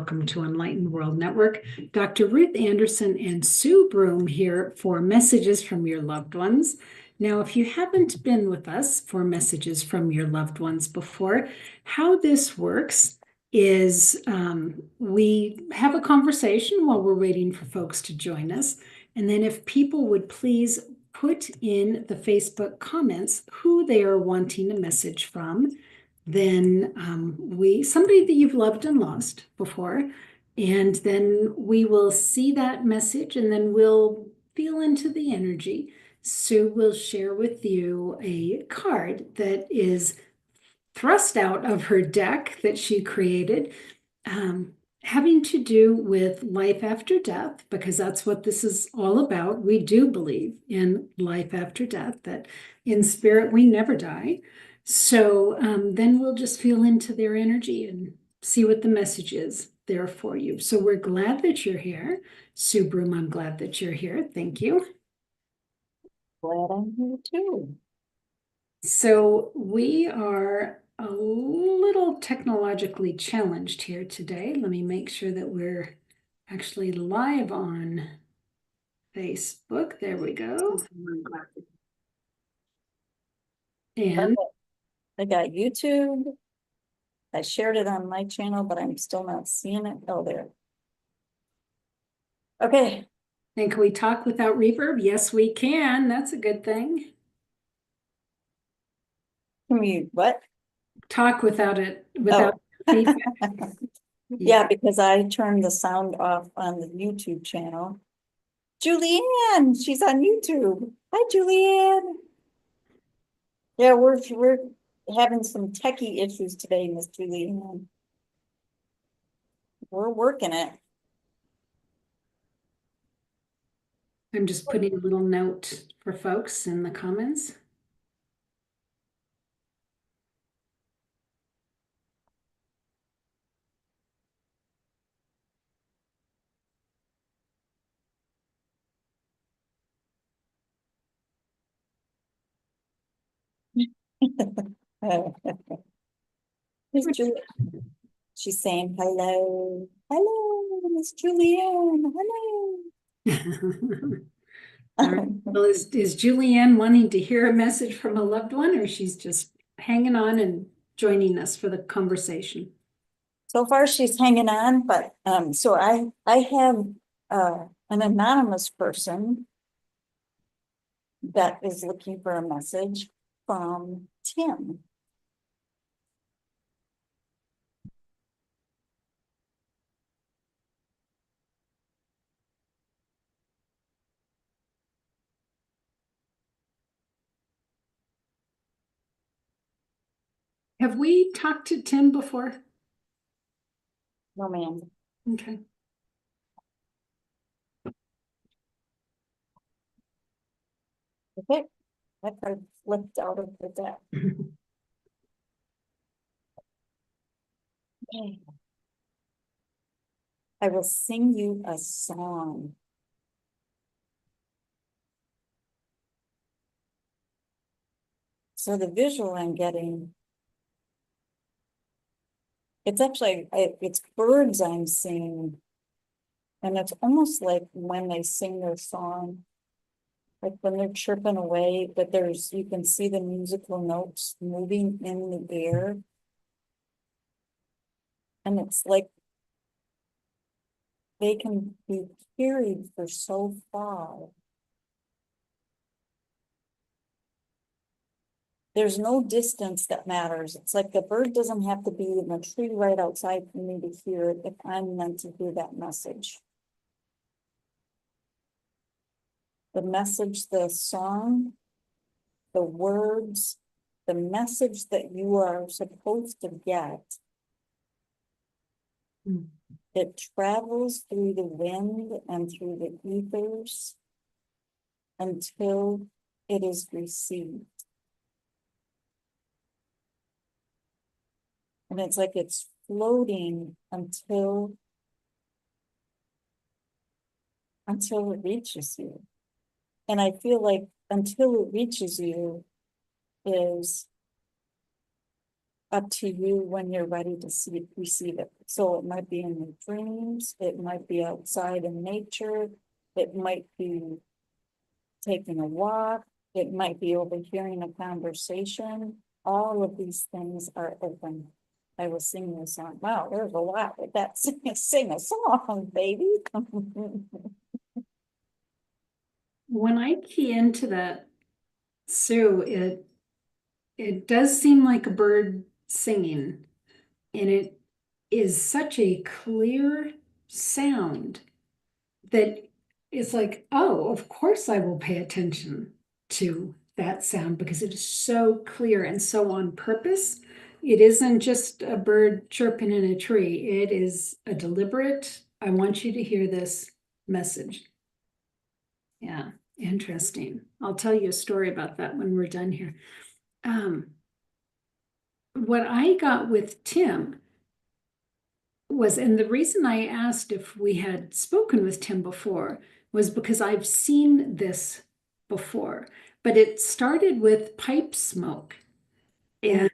welcome to Enlightened World Network. Dr. Ruth Anderson and Sue Broome here for messages from your loved ones. Now, if you haven't been with us for messages from your loved ones before, how this works is we have a conversation while we're waiting for folks to join us. And then if people would please put in the Facebook comments who they are wanting a message from, then somebody that you've loved and lost before, and then we will see that message and then we'll feel into the energy. Sue will share with you a card that is thrust out of her deck that she created, having to do with life after death, because that's what this is all about. We do believe in life after death, that in spirit we never die. So then we'll just feel into their energy and see what the message is there for you. So we're glad that you're here. Sue Broome, I'm glad that you're here. Thank you. Glad I'm here too. So we are a little technologically challenged here today. Let me make sure that we're actually live on Facebook. There we go. And I got YouTube. I shared it on my channel, but I'm still not seeing it. Oh, there. Okay. and can we talk without reverb? Yes, we can. That's a good thing. Can we what? Talk without feedback. Yeah, because I turned the sound off on the YouTube channel. Julianne, she's on YouTube. Hi, Julianne. Yeah, we're having some techie issues today, Miss Julianne. We're working it. I'm just putting a little note for folks in the comments. She's saying hello. Hello, Miss Julianne. Hello. All right. Well, is Julianne wanting to hear a message from a loved one, or she's just hanging on and joining us for the conversation? So far she's hanging on, but so I have an anonymous person that is looking for a message from Tim. Have we talked to Tim before? No, ma'am. Okay. Okay, that card flipped out of the deck. Okay. I will sing you a song. So the visual I'm getting, it's actually, it's birds I'm seeing. And it's almost like when they sing their song, like when they're chirping away, but you can see the musical notes moving in the air. And it's like they can be carried for so far. There's no distance that matters. It's like the bird doesn't have to be in the tree right outside for me to hear it if I'm meant to hear that message. The message, the song, the words, the message that you are supposed to get. It travels through the wind and through the ethers until it is received. And it's like it's floating until it reaches you. And I feel like until it reaches you is up to you when you're ready to receive it. So it might be in your dreams, it might be outside in nature, it might be taking a walk, it might be overhearing a conversation. All of these things are open. I was singing a song. Wow, there's a lot with that. Sing a song, baby. When I key into that, Sue, it does seem like a bird singing, and it is such a clear sound that it's like, oh, of course I will pay attention to that sound because it is so clear and so on purpose. It isn't just a bird chirping in a tree. It is a deliberate, I want you to hear this message. Yeah, interesting. I'll tell you a story about that when we're done here. What I got with Tim was, and the reason I asked if we had spoken with Tim before was because I've seen this before, but it started with pipe smoke. And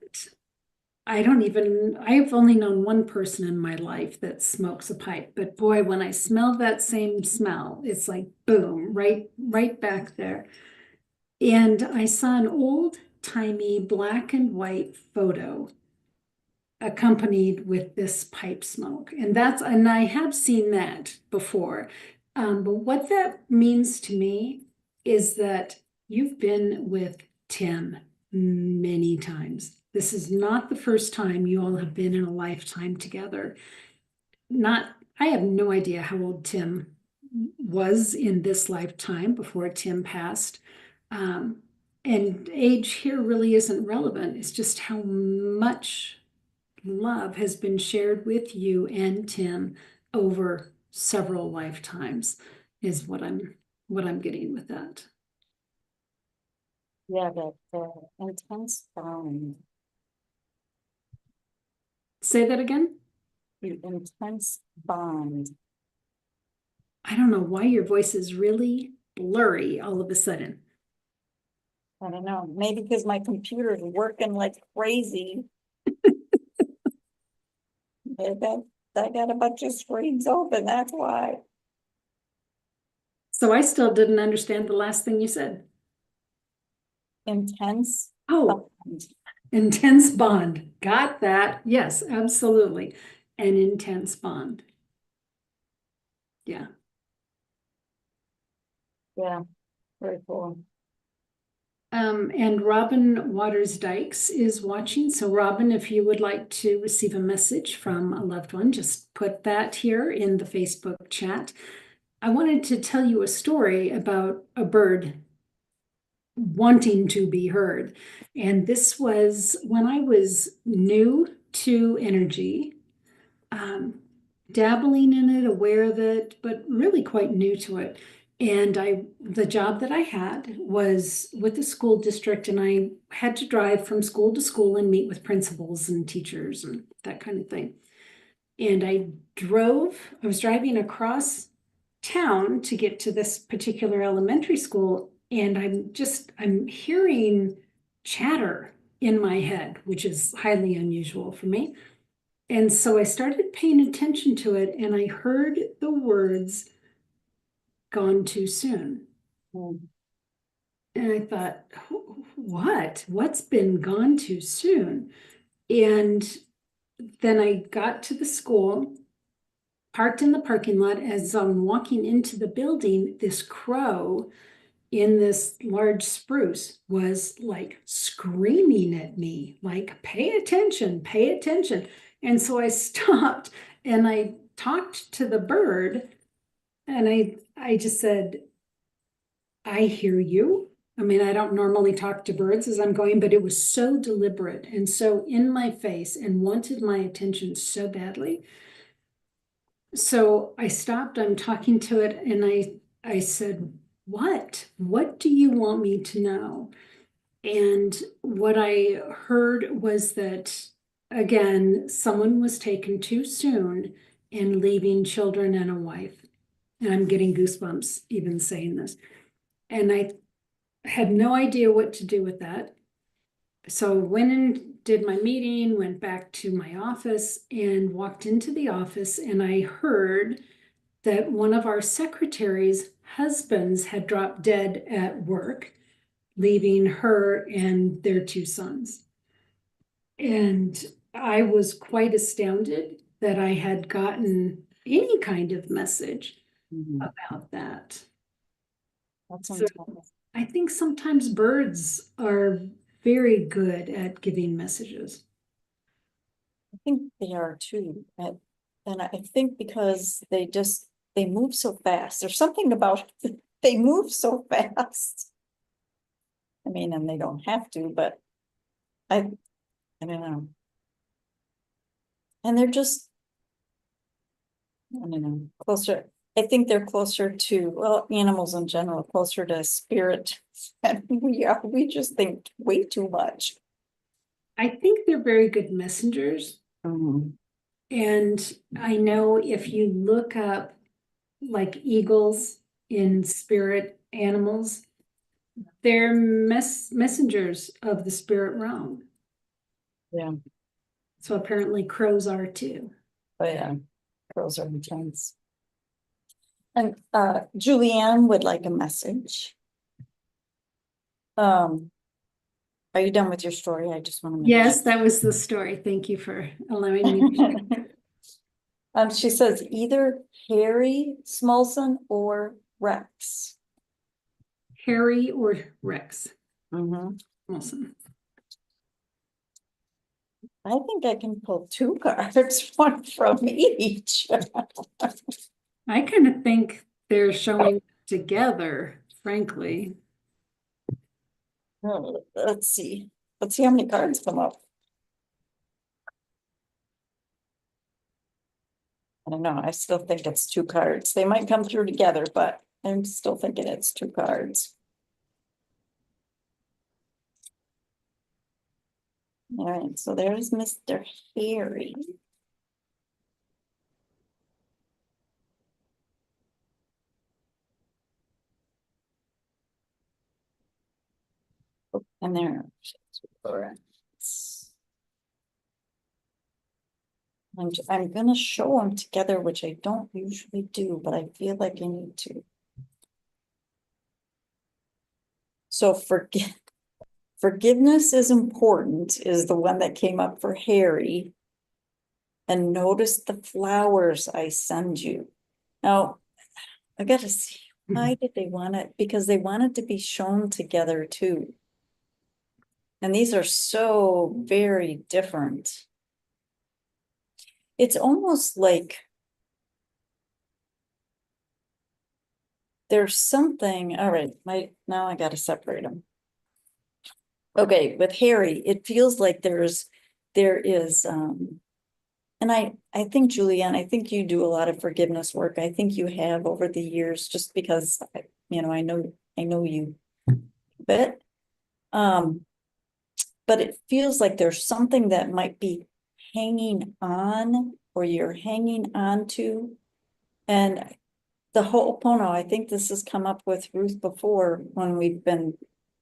I've only known one person in my life that smokes a pipe, but boy, when I smell that same smell, it's like boom, right back there. And I saw an old-timey black and white photo accompanied with this pipe smoke. And I have seen that before. But what that means to me is that you've been with Tim many times. This is not the first time you all have been in a lifetime together. I have no idea how old Tim was in this lifetime before Tim passed. And age here really isn't relevant. It's just how much love has been shared with you and Tim over several lifetimes is what I'm getting with that. Yeah, that intense bond. Say that again. The intense bond. I don't know why your voice is really blurry all of a sudden. I don't know, maybe because my computer's working like crazy. I got a bunch of screens open, that's why. So I still didn't understand the last thing you said. Intense. Oh, bond. intense bond. Got that. Yes, absolutely. An intense bond. Yeah. Yeah, very cool. And Robin Waters Dykes is watching. So Robin, if you would like to receive a message from a loved one, just put that here in the Facebook chat. I wanted to tell you a story about a bird wanting to be heard. And this was when I was new to energy, dabbling in it, aware of it, but really quite new to it. And the job that I had was with the school district, and I had to drive from school to school and meet with principals and teachers and that kind of thing. And I was driving across town to get to this particular elementary school, and I'm hearing chatter in my head, which is highly unusual for me. And so I started paying attention to it, and I heard the words, "gone too soon." Mm. And I thought, what's been gone too soon? And then I got to the school, parked in the parking lot. As I'm walking into the building, this crow in this large spruce was like screaming at me, like, pay attention, pay attention. And so I stopped and I talked to the bird, and I just said, I hear you. I mean, I don't normally talk to birds as I'm going, but it was so deliberate and so in my face and wanted my attention so badly. So I stopped, I'm talking to it, and I said, what do you want me to know? And what I heard was that, again, someone was taken too soon and leaving children and a wife. And I'm getting goosebumps even saying this. And I had no idea what to do with that. So went did my meeting, went back to my office and walked into the office, and I heard that one of our secretaries' husbands had dropped dead at work, leaving her and their 2 sons. And I was quite astounded that I had gotten any kind of message about that. That's So intense. I think sometimes birds are very good at giving messages. I think they are too. And I think because they move so fast. There's something about they move so fast. I mean, and they don't have to, but I don't know. And they're just, I don't know, closer. I think they're closer to, well, animals in general, closer to spirit than we are. We just think way too much. I think they're very good messengers. And I know if you look up like eagles in spirit animals, they're messengers of the spirit realm. Yeah. So apparently crows are too. Oh yeah, girls are intense. And Julianne would like a message. Are you done with your story? I just want to. Yes, that was the story. Thank you for allowing me to share. She says either Harry Smolson or Rex. Harry or Rex? Mhm. Awesome. I think I can pull 2 cards, one from each. I kind of think they're showing together, frankly. Oh, let's see. Let's see how many cards come up. I don't know. I still think it's 2 cards. They might come through together, but I'm still thinking it's 2 cards. All right, so there's Mr. Harry. And there. I'm gonna show them together, which I don't usually do, but I feel like I need to. So forgiveness is important is the one that came up for Harry. And notice the flowers I send you. Now, I gotta see, why did they want it? Because they wanted to be shown together too. And these are so very different. It's almost like there's something, all right, now I gotta separate them. Okay, with Harry, it feels like there is, and I think Julianne, I think you do a lot of forgiveness work. I think you have over the years, just because, I know you, but it feels like there's something that might be hanging on, or you're hanging on to. And the Ho'opono, I think this has come up with Ruth before when we've been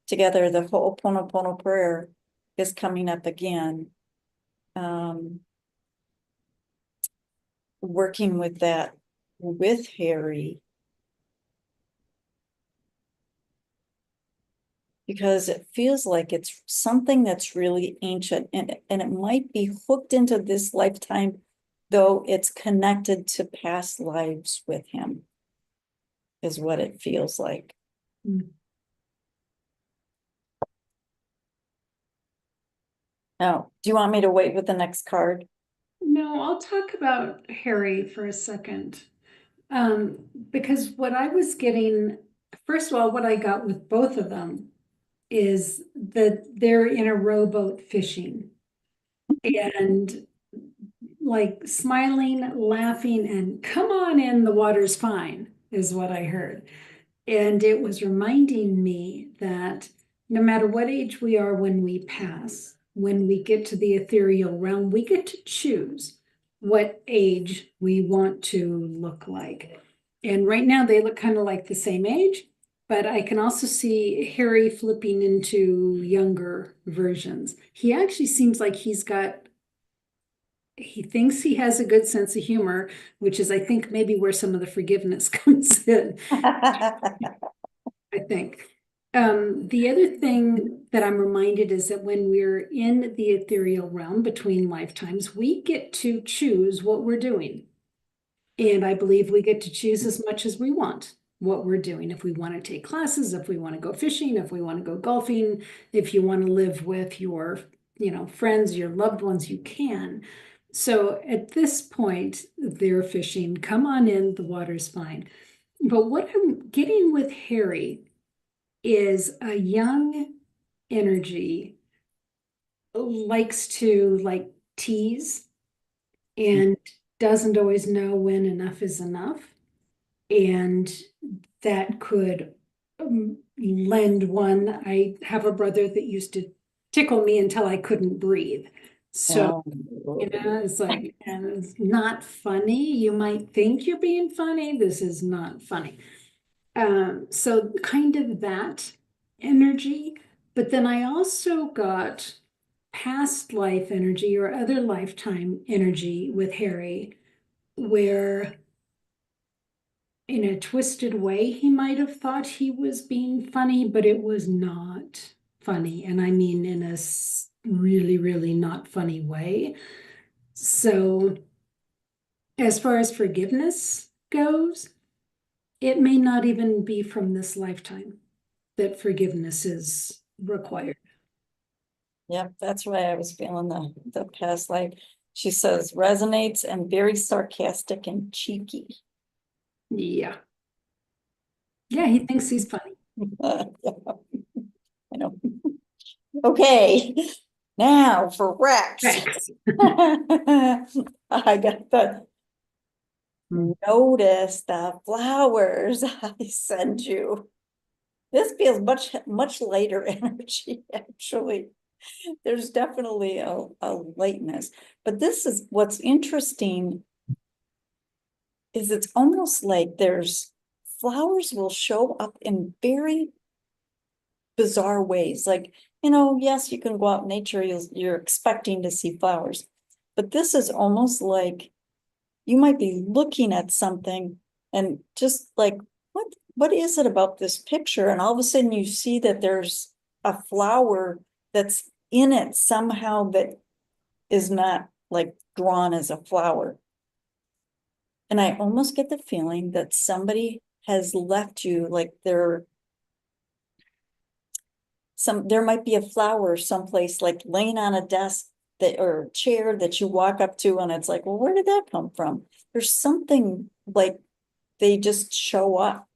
together, the Ho'oponopono prayer is coming up again. Working with that with Harry. Because it feels like it's something that's really ancient, and it might be hooked into this lifetime, though it's connected to past lives with him, is what it feels like. Now, do you want me to wait with the next card? No, I'll talk about Harry for a second. Because what I was getting, first of all, what I got with both of them is that they're in a rowboat fishing and like smiling, laughing, and come on in, the water's fine, is what I heard. And it was reminding me that no matter what age we are when we pass, when we get to the ethereal realm, we get to choose what age we want to look like. And right now they look kind of like the same age, but I can also see Harry flipping into younger versions. He actually seems like he thinks he has a good sense of humor, which is, I think, maybe where some of the forgiveness comes in, I think. The other thing that I'm reminded is that when we're in the ethereal realm between lifetimes, we get to choose what we're doing. And I believe we get to choose as much as we want what we're doing. If we want to take classes, if we want to go fishing, if we want to go golfing, if you want to live with your, friends, your loved ones, you can. So at this point, they're fishing. Come on in, the water's fine. But what I'm getting with Harry is a young energy, likes to tease and doesn't always know when enough is enough. And that could lend one. I have a brother that used to tickle me until I couldn't breathe. So, it's like, and it's not funny. You might think you're being funny. This is not funny. So kind of that energy. But then I also got past life energy or other lifetime energy with Harry, where in a twisted way, he might have thought he was being funny, but it was not funny. And I mean, in a really, really not funny way. So, as far as forgiveness goes, it may not even be from this lifetime that forgiveness is required. Yep, that's why I was feeling the past life. She says resonates and very sarcastic and cheeky. Yeah. Yeah, he thinks he's funny. I know. Okay, now for Rex. Thanks. I got the notice the flowers I send you. This feels much lighter energy, actually. There's definitely a lightness, but this is what's interesting is it's almost like there's flowers will show up in very bizarre ways. Like, yes, you can go out in nature, you're expecting to see flowers, but this is almost like you might be looking at something and just like, what is it about this picture? And all of a sudden you see that there's a flower that's in it somehow that is not like drawn as a flower. And I almost get the feeling that somebody has left you like there might be a flower someplace like laying on a desk that or a chair that you walk up to and it's like, well, where did that come from? There's something like they just show up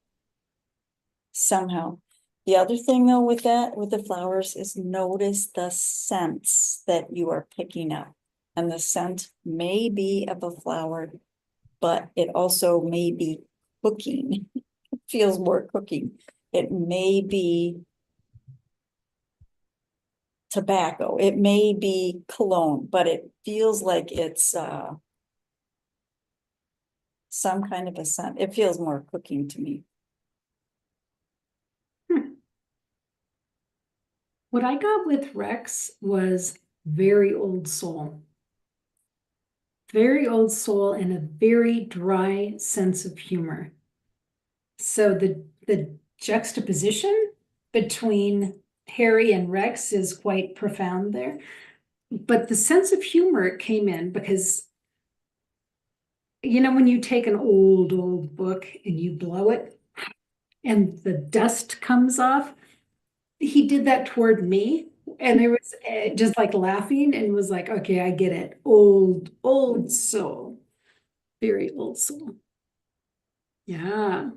somehow. The other thing though with the flowers is notice the scents that you are picking up. And the scent may be of a flower, but it also may be cooking. It feels more cooking. It may be tobacco. It may be cologne, but it feels like it's some kind of a scent. It feels more cooking to me. What I got with Rex was very old soul. Very old soul and a very dry sense of humor. So the juxtaposition between Harry and Rex is quite profound there. But the sense of humor came in because, when you take an old book and you blow it and the dust comes off, he did that toward me. And there was just like laughing and was like, okay, I get it. Old soul. Very old soul. Yeah.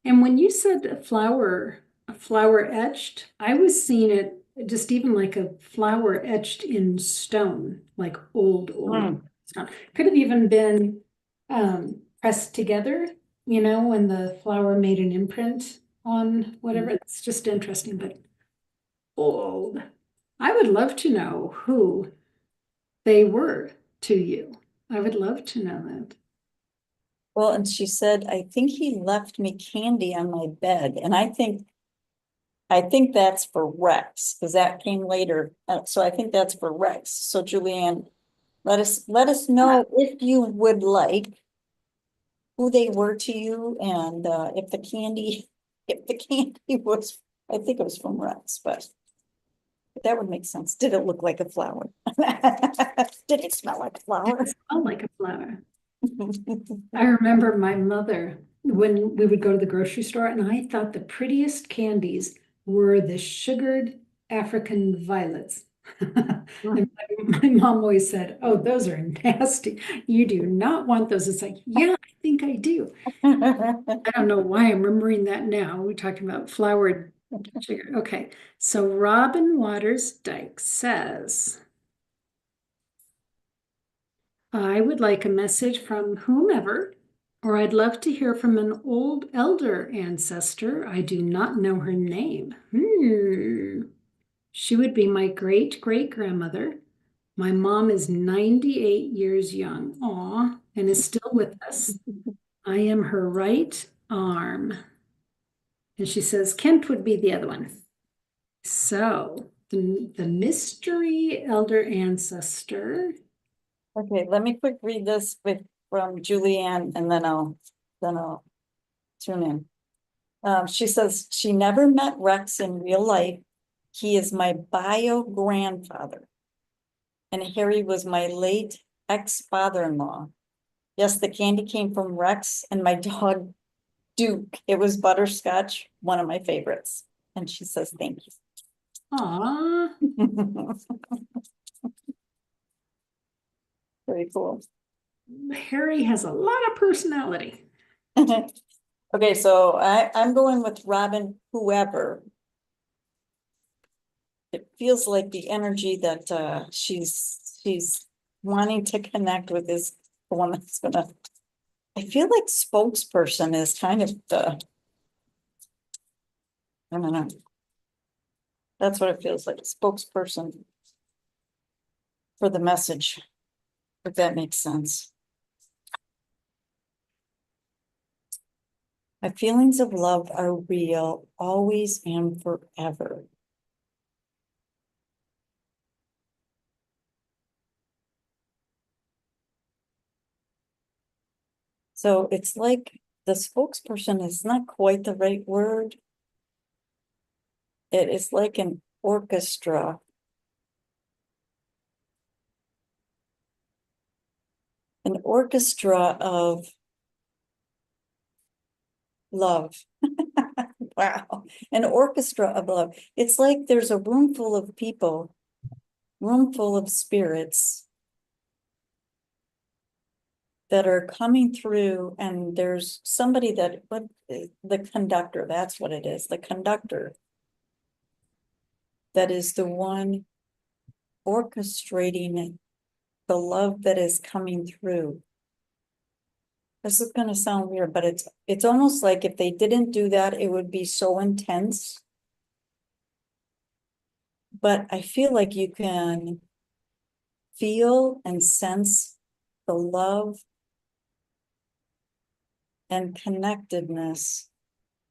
And when you said a flower etched, I was seeing it just even like a flower etched in stone, like old stone. Could have even been pressed together, when the flower made an imprint on whatever. It's just interesting, but old. I would love to know who they were to you. I would love to know that. Well, and she said, I think he left me candy on my bed, and I think that's for Rex, because that came later. So I think that's for Rex. So Julianne, let us know if you would like who they were to you, and if the candy, if the candy was, I think it was from Rex, but that would make sense. Did it look like a flower? Did it smell like a flower? It smelled like a flower. I remember my mother, when we would go to the grocery store, and I thought the prettiest candies were the sugared African violets. And my mom always said, "Oh, those are nasty. You do not want those." It's like, yeah, I think I do. I don't know why I'm remembering that now. We're talking about flowered sugar. Okay, so Robin Waters Dyke says, I would like a message from whomever, or I'd love to hear from an old elder ancestor. I do not know her name. She would be my great great grandmother. My mom is 98 years young, aw, and is still with us. I am her right arm. And she says Kent would be the other one. So the mystery elder ancestor. Okay, let me quick read this from Julianne, and then I'll tune in. She says she never met Rex in real life. He is my bio grandfather, and Harry was my late ex-father-in-law. Yes, the candy came from Rex and my dog Duke. It was butterscotch, one of my favorites. And she says, thank Aw, you. Very cool. Harry has a lot of personality. Okay, so I'm going with Robin, whoever. It feels like the energy that she's wanting to connect with is the one that's gonna, I feel like spokesperson is kind of the, I don't know. That's what it feels like, spokesperson for the message, if that makes sense. My feelings of love are real, always and forever. So it's like the spokesperson is not quite the right word. It is like an orchestra. An orchestra of love. Wow, an orchestra of love. It's like there's a room full of people, room full of spirits that are coming through, and there's somebody that, what, the conductor, that's what it is, the conductor. That is the one orchestrating the love that is coming through. This is gonna sound weird, but it's almost like if they didn't do that, it would be so intense. But I feel like you can feel and sense the love and connectedness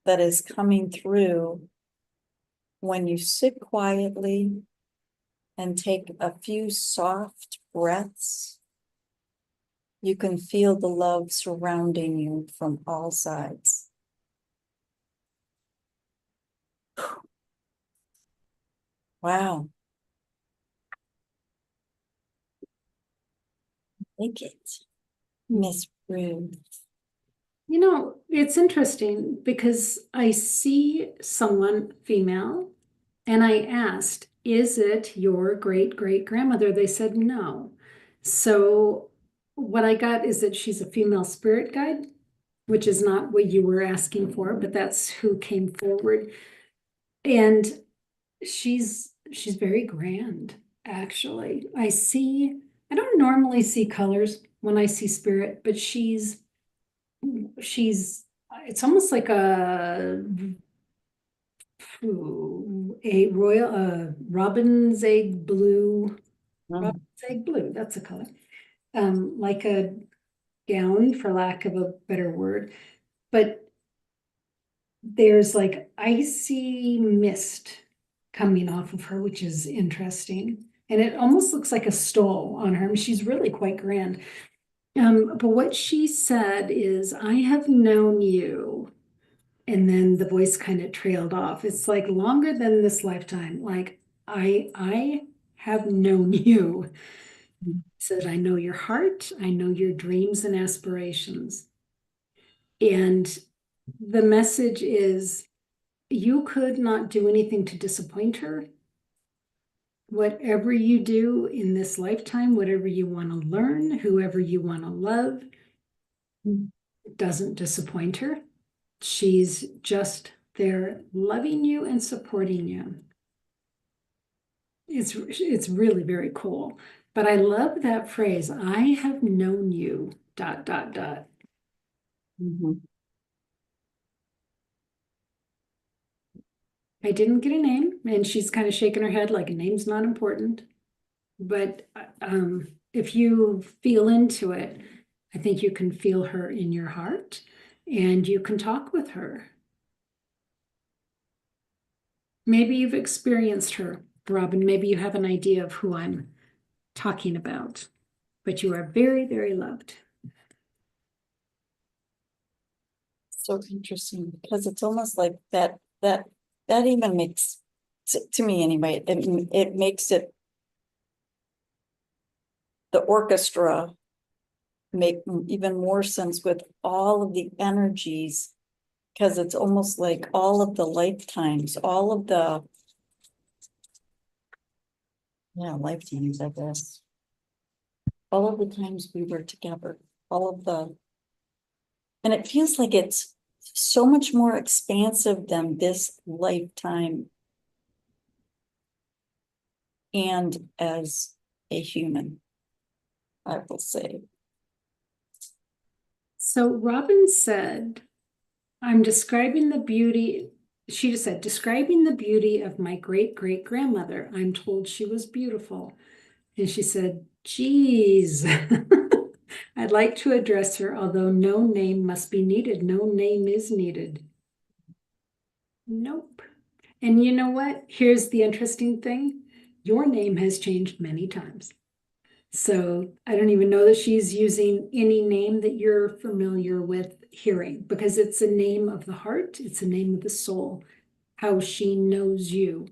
that is coming through when you sit quietly and take a few soft breaths. You can feel the love surrounding you from all sides. Wow. Take it, Miss Ruth. You know, it's interesting because I see someone female and I asked, is it your great great grandmother? They said no. So what I got is that she's a female spirit guide, which is not what you were asking for, but that's who came forward. And she's very grand, actually. I don't normally see colors when I see spirit, but she's it's almost like a royal robin's egg blue. Mm. Robin's egg blue, that's a color. Like gown, for lack of a better word, but there's like icy mist coming off of her, which is interesting. And it almost looks like a stole on her. I mean, she's really quite grand. But what she said is, I have known you. And then the voice kind of trailed off. It's like longer than this lifetime. Like I have known you. Said, I know your heart, I know your dreams and aspirations. And the message is, you could not do anything to disappoint her. Whatever you do in this lifetime, whatever you want to learn, whoever you want to love, doesn't disappoint her. She's just there loving you and supporting you. It's really very cool. But I love that phrase, I have known you, dot, dot, dot. Mhm. I didn't get a name, and she's kind of shaking her head like a name's not important. But if you feel into it, I think you can feel her in your heart and you can talk with her. Maybe you've experienced her, Robin. Maybe you have an idea of who I'm talking about, but you are very, very loved. So interesting, because it's almost like that even makes, to me anyway, it makes it, the orchestra, make even more sense with all of the energies, because it's almost like all of the lifetimes, all of the, yeah, lifetimes, I guess. All of the times we were together, all of the, and it feels like it's so much more expansive than this lifetime. And as a human, I will say. So Robin said, I'm describing the beauty. She just said, describing the beauty of my great great grandmother. I'm told she was beautiful. And she said, geez, I'd like to address her, although no name must be needed. No name is needed. Nope. And you know what? Here's the interesting thing. Your name has changed many times. So I don't even know that she's using any name that you're familiar with hearing, because it's a name of the heart, it's a name of the soul. How she knows you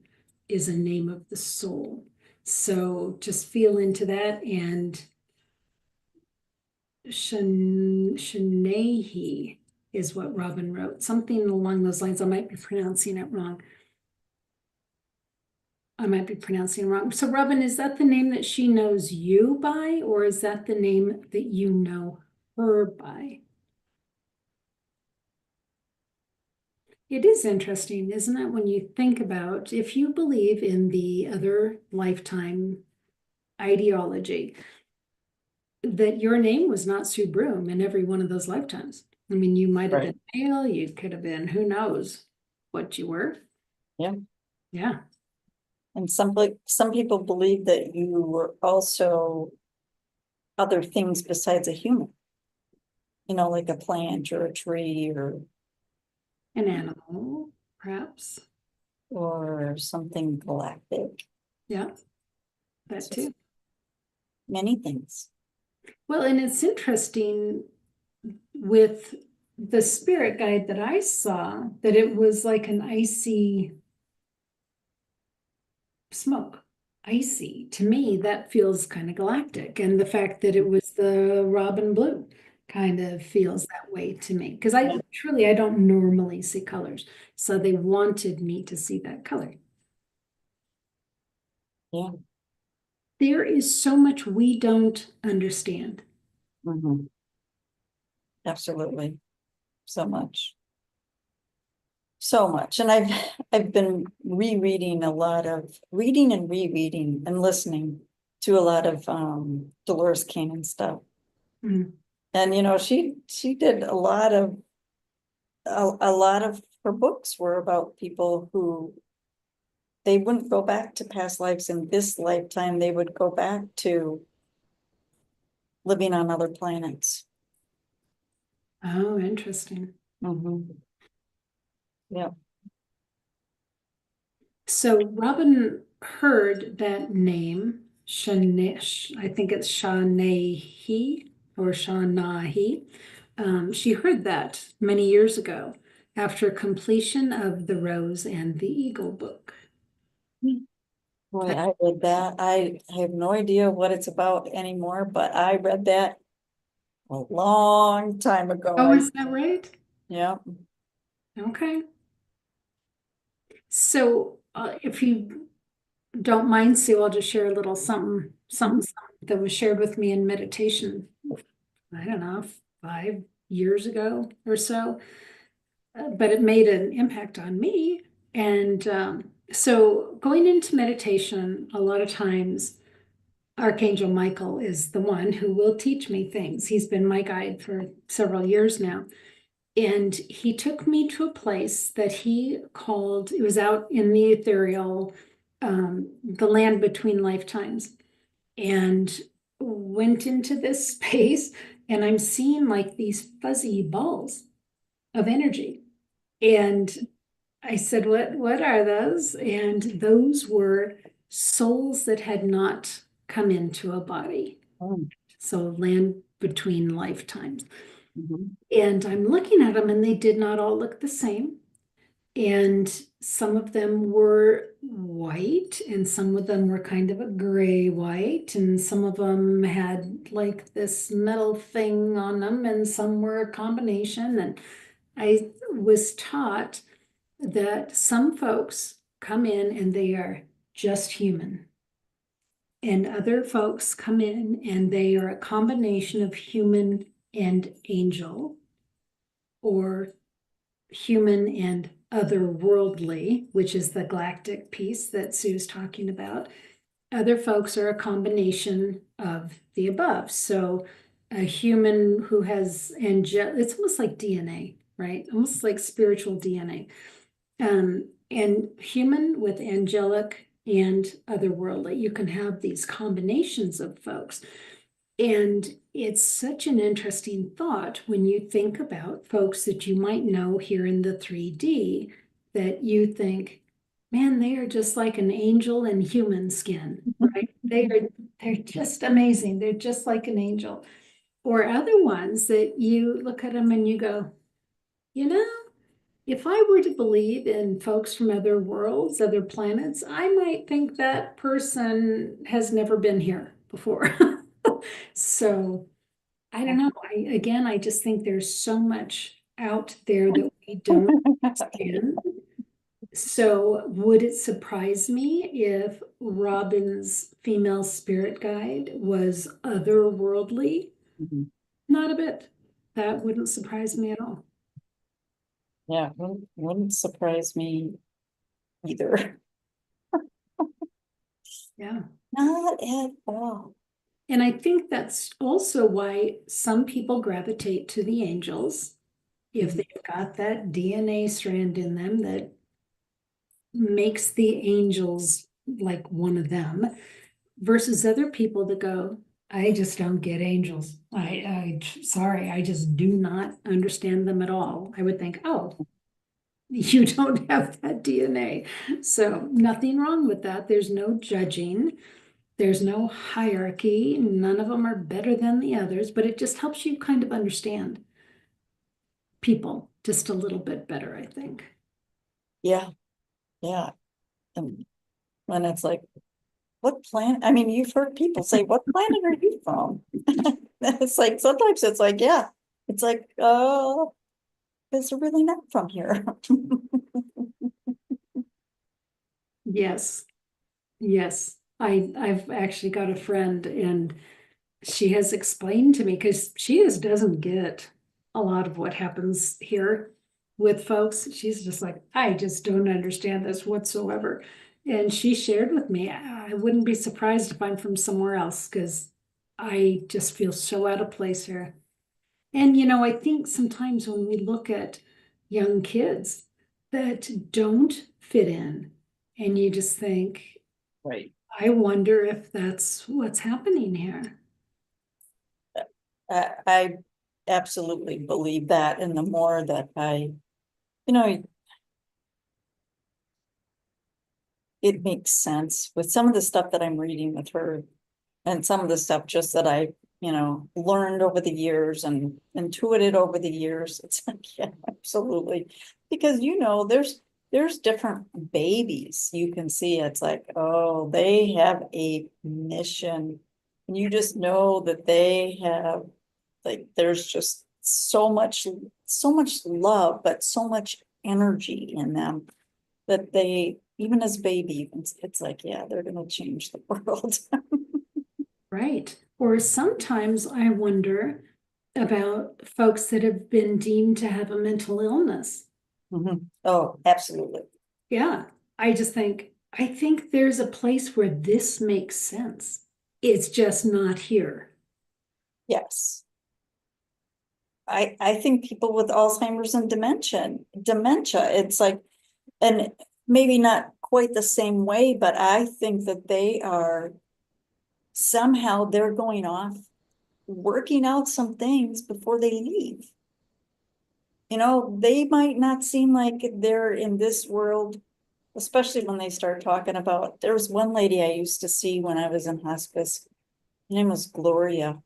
is a name of the soul. So just feel into that. And Shanahi is what Robin wrote, something along those lines. I might be pronouncing it wrong. So Robin, is that the name that she knows you by, or is that the name that you know her by? It is interesting, isn't it, when you think about, if you believe in the other lifetime ideology, that your name was not Sue Broome in every one of those lifetimes. I mean, you might have Right. been male, you could have been, who knows what you were. Yeah. Yeah. And some people believe that you were also other things besides a human. Like a plant or a tree An animal, perhaps. or something galactic. Yeah, that So too. many things. Well, and it's interesting with the spirit guide that I saw that it was like an icy smoke. Icy. To me, that feels kind of galactic. And the fact that it was the robin blue kind of feels that way to me. Because I don't normally see colors. So they wanted me to see that color. Yeah. There is so much we don't understand. Mhm. Absolutely. So much. So much. And I've been reading and rereading and listening to a lot of Dolores Cannon stuff. Mm. And she did a lot of her books were about people who they wouldn't go back to past lives in this lifetime. They would go back to living on other planets. Oh, interesting. Yeah. So Robin heard that name, I think it's Shanahi or Shanahi. She heard that many years ago after completion of The Rose and the Eagle book. Boy, I read that. I have no idea what it's about anymore, but I read that a long time ago. Oh, is that right? Yeah. Okay. So if you don't mind, Sue, I'll just share a little something that was shared with me in meditation. I don't know, 5 years ago or so, but it made an impact on me. And so going into meditation, a lot of times, Archangel Michael is the one who will teach me things. He's been my guide for several years now. And he took me to a place that he called, it was out in the ethereal, the land between lifetimes, and went into this space. And I'm seeing like these fuzzy balls of energy. And I said, what are those? And those were souls that had not come into a body. Mm, So land between lifetimes. mhm. And I'm looking at them and they did not all look the same. And some of them were white and some of them were kind of a gray white and some of them had like this metal thing on them and some were a combination. And I was taught that some folks come in and they are just human. And other folks come in and they are a combination of human and angel, or human and otherworldly, which is the galactic piece that Sue's talking about. Other folks are a combination of the above. So a human who has it's almost like DNA, right? Almost like spiritual DNA. And human with angelic and otherworldly. You can have these combinations of folks. And it's such an interesting thought when you think about folks that you might know here in the 3D, that you think, man, they are just like an angel in human skin, right? They're just amazing. They're just like an angel. Or other ones that you look at them and you go, you know, if I were to believe in folks from other worlds, other planets, I might think that person has never been here before. So I don't know. I just think there's so much out there that we don't understand. So would it surprise me if Robin's female spirit guide was otherworldly? Mhm. Not a bit. That wouldn't surprise me at all. Yeah, wouldn't surprise me either. Yeah. Not at all. And I think that's also why some people gravitate to the angels if Mhm. they've got that DNA strand in them that makes the angels like one of them, versus other people that go, I just don't get angels. Sorry, I just do not understand them at all. I would think, oh, you don't have that DNA. So nothing wrong with that. There's no judging. There's no hierarchy. None of them are better than the others, but it just helps you kind of understand people just a little bit better, I think. Yeah, yeah. And it's like, what planet? I mean, you've heard people say, what planet are you from? It's like, sometimes it's like, yeah, it's like, oh, because they're really not from here. Yes, yes. I've actually got a friend and she has explained to me because she just doesn't get a lot of what happens here with folks. She's just like, I just don't understand this whatsoever. And she shared with me, I wouldn't be surprised if I'm from somewhere else because I just feel so out of place here. And I think sometimes when we look at young kids that don't fit in, and you just think, Right. I wonder if that's what's happening here. I absolutely believe that. And the more that it makes sense with some of the stuff that I'm reading with her and some of the stuff just that I, learned over the years and intuited over the years. It's like, yeah, absolutely. Because, there's different babies. You can see it's like, oh, they have a mission. And you just know that they have, like, there's just so much love, but so much energy in them that they, even as baby, it's like, yeah, they're going to change the world. Right. Or sometimes I wonder about folks that have been deemed to have a mental illness. Mhm. Oh, absolutely. Yeah. I think there's a place where this makes sense. It's just not here. Yes. I think people with Alzheimer's and dementia, it's like, and maybe not quite the same way, but I think that they are somehow they're going off working out some things before they leave. They might not seem like they're in this world, especially when they start talking about, there was one lady I used to see when I was in hospice. Her name was Gloria.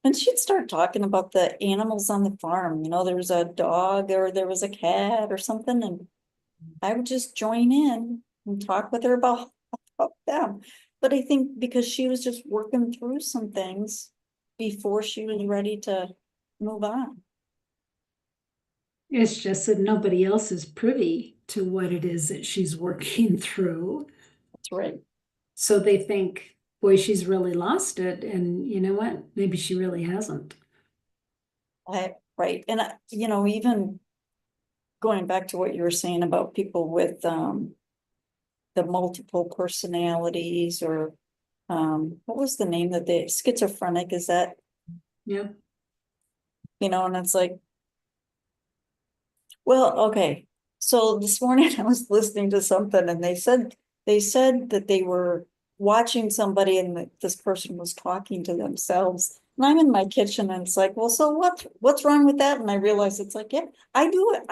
And she'd start talking about the animals on the farm. There was a dog or there was a cat or something, and I would just join in and talk with her about them. But I think because she was just working through some things before she was ready to move on. It's just that nobody else is privy to what it is that she's working through. That's right. So they think, boy, she's really lost it. And you know what? Maybe she really hasn't. Right. And even going back to what you were saying about people with the multiple personalities, or what was the name that they schizophrenic, is that, Yeah. and it's like, well, okay. So this morning I was listening to something and they said that they were watching somebody and that this person was talking to themselves. And I'm in my kitchen and it's like, well, so what's wrong with that? And I realized it's like, yeah, I do it.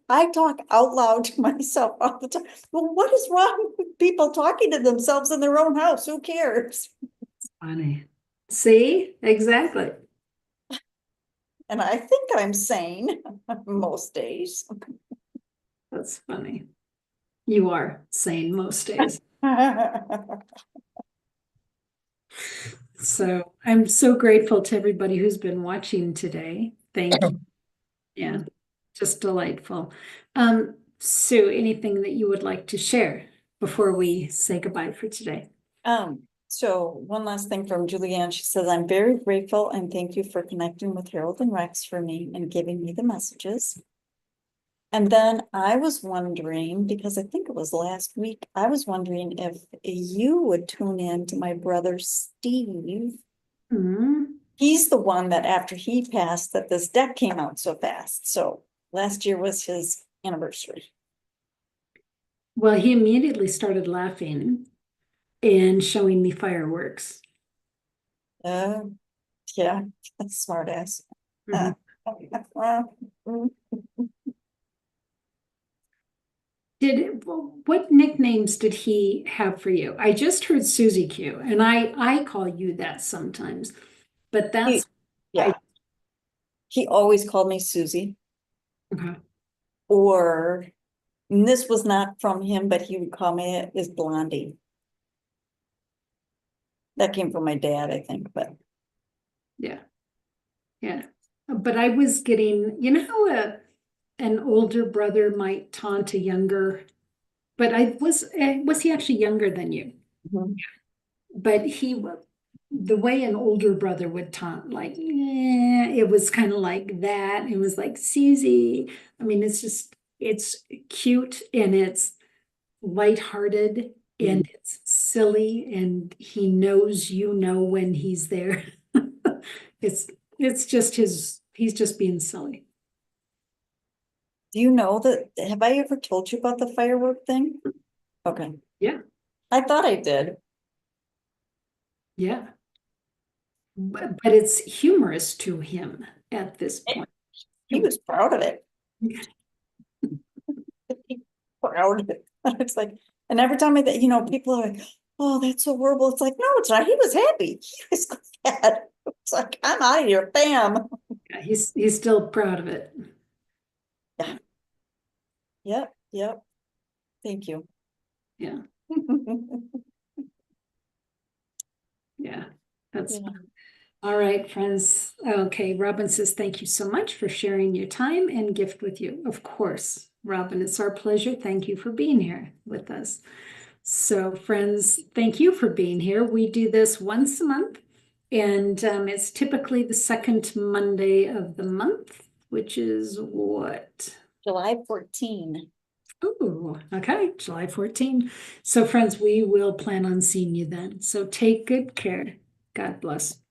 I talk out loud to myself all the time. Well, what is wrong with people talking to themselves in their own house? Who cares? Funny. See? Exactly. And I think I'm sane most days. That's funny. You are sane most days. So I'm so grateful to everybody who's been watching today. Thank you. Yeah, just delightful. Sue, anything that you would like to share before we say goodbye for today? So one last thing from Julianne. She says, I'm very grateful and thank you for connecting with Harold and Rex for me and giving me the messages. And then I was wondering, because I think it was last week, I was wondering if you would tune in to my brother Steve. Mhm. He's the one that after he passed, that this deck came out so fast. So last year was his anniversary. Well, he immediately started laughing and showing me fireworks. Uh, yeah, smart ass. Mhm. What nicknames did he have for you? I just heard Susie Q, and I call you that sometimes, but He, that's I yeah, he always called me Susie, okay. or and this was not from him, but he would call me as Blondie. That came from my dad, I think, but Yeah, yeah. But I was getting, how an older brother might taunt a younger, but was he actually younger than you? mhm. But the way an older brother would taunt, like, yeah, it was kind of like that. It was like, Susie. I mean, it's cute and it's lighthearted and it's silly, and he knows when he's there. It's it's just he's just being silly. Do you know that? Have I ever told you about the firework thing? Okay, Yeah, I thought I did. yeah. but it's humorous to him at this point. He was proud of it. Proud of it. It's like, and every time people are like, oh, that's so horrible. It's like, no, it's not. He was happy. He was glad. It's like, I'm out of here, bam. Yeah, he's still proud of it. Yeah. Yep. Thank you. Yeah. Yeah. That's Yeah. all right, friends. Okay, Robin says, thank you so much for sharing your time and gift with you. Of course, Robin, it's our pleasure. Thank you for being here with us. So, friends, thank you for being here. We do this once a month, and it's typically the second Monday of the month, which is what? July 14. Oh, okay, July 14. So, friends, we will plan on seeing you then. So, take good care. God bless.